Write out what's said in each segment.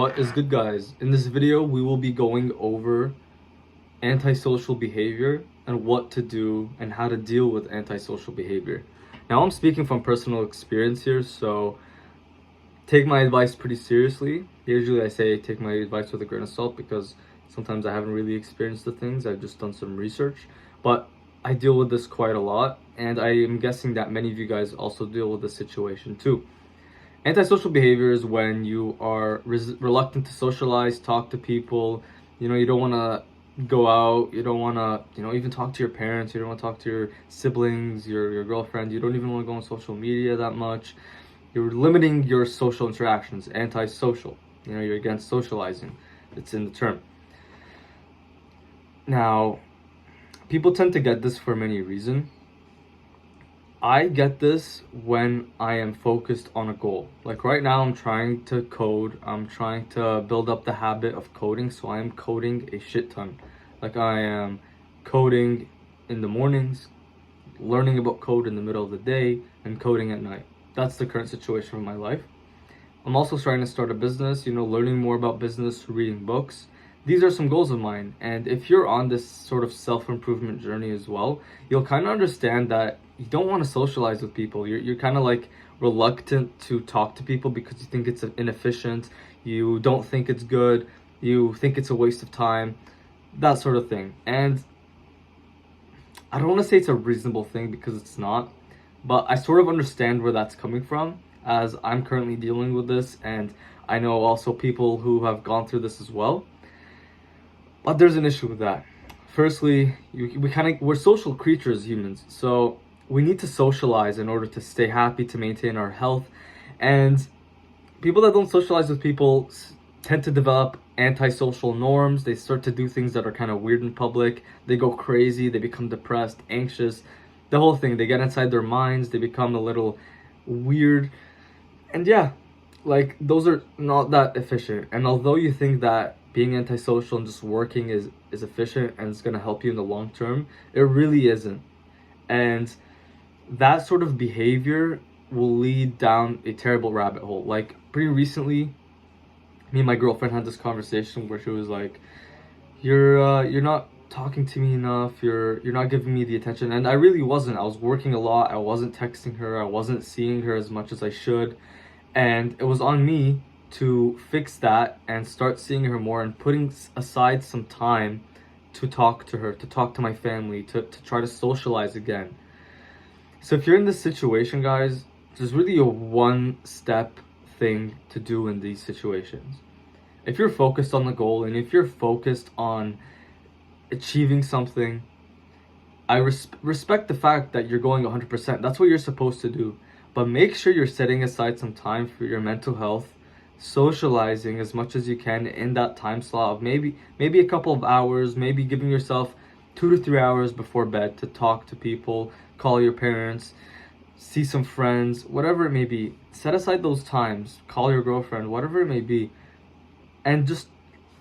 What is good, guys? In this video we will be going over antisocial behavior and what to do and how to deal with antisocial behavior. Now, I'm speaking from personal experience here, so take my advice pretty seriously. Usually I say take my advice with a grain of salt because sometimes I haven't really experienced the things. I've just done some research, but I deal with this quite a lot, and I am guessing that many of you guys also deal with this situation too. Antisocial behavior is when you are reluctant to socialize, talk to people. You don't want to go out. You don't want to, even talk to your parents. You don't want to talk to your siblings, your girlfriend. You don't even want to go on social media that much. You're limiting your social interactions. Antisocial. You're against socializing. It's in the term. Now, people tend to get this for many reasons. I get this when I am focused on a goal. Like right now, I'm trying to code. I'm trying to build up the habit of coding, so I am coding a shit ton. Like I am coding in the mornings, learning about code in the middle of the day, and coding at night. That's the current situation of my life. I'm also starting to start a business, learning more about business, reading books. These are some goals of mine, and if you're on this sort of self-improvement journey as well, you'll kind of understand that you don't want to socialize with people. You're kind of like reluctant to talk to people because you think it's inefficient, you don't think it's good, you think it's a waste of time, that sort of thing. And I don't want to say it's a reasonable thing because it's not, but I sort of understand where that's coming from, as I'm currently dealing with this, and I know also people who have gone through this as well. But there's an issue with that. Firstly, we're social creatures, humans, so we need to socialize in order to stay happy, to maintain our health. And people that don't socialize with people tend to develop antisocial norms. They start to do things that are kind of weird in public. They go crazy, they become depressed, anxious, the whole thing. They get inside their minds, they become a little weird. And yeah, like those are not that efficient. And although you think that being antisocial and just working is efficient and it's going to help you in the long term, it really isn't. And that sort of behavior will lead down a terrible rabbit hole. Like pretty recently, me and my girlfriend had this conversation where she was like, you're not talking to me enough, you're not giving me the attention. And I really wasn't. I was working a lot, I wasn't texting her, I wasn't seeing her as much as I should. And it was on me to fix that and start seeing her more and putting aside some time to talk to her, to talk to my family, to try to socialize again. So if you're in this situation, guys, there's really a one-step thing to do in these situations. If you're focused on the goal and if you're focused on achieving something, I respect the fact that you're going 100%. That's what you're supposed to do. But make sure you're setting aside some time for your mental health, socializing as much as you can in that time slot of maybe a couple of hours, maybe giving yourself 2 to 3 hours before bed to talk to people, call your parents, see some friends, whatever it may be. Set aside those times, call your girlfriend, whatever it may be, and just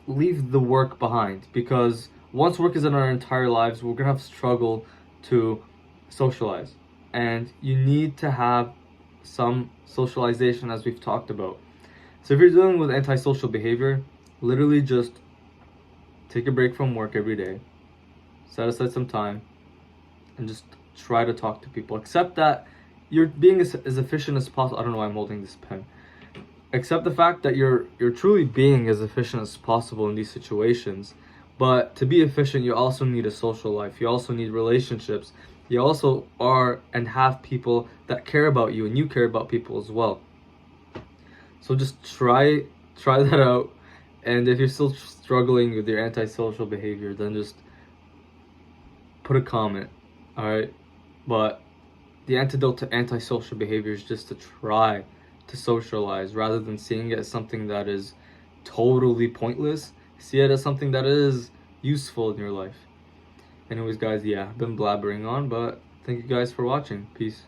leave the work behind, because once work is in our entire lives, we're gonna have struggle to socialize, and you need to have some socialization, as we've talked about. So if you're dealing with antisocial behavior, literally just take a break from work every day, set aside some time, and just try to talk to people. Accept that you're being as efficient as possible. I don't know why I'm holding this pen. Accept the fact that you're truly being as efficient as possible in these situations. But to be efficient, you also need a social life. You also need relationships. You also are and have people that care about you, and you care about people as well. So just try that out. And if you're still struggling with your antisocial behavior, then just put a comment, all right? But the antidote to antisocial behavior is just to try to socialize rather than seeing it as something that is totally pointless. See it as something that is useful in your life. Anyways, guys, yeah, I've been blabbering on, but thank you guys for watching. Peace.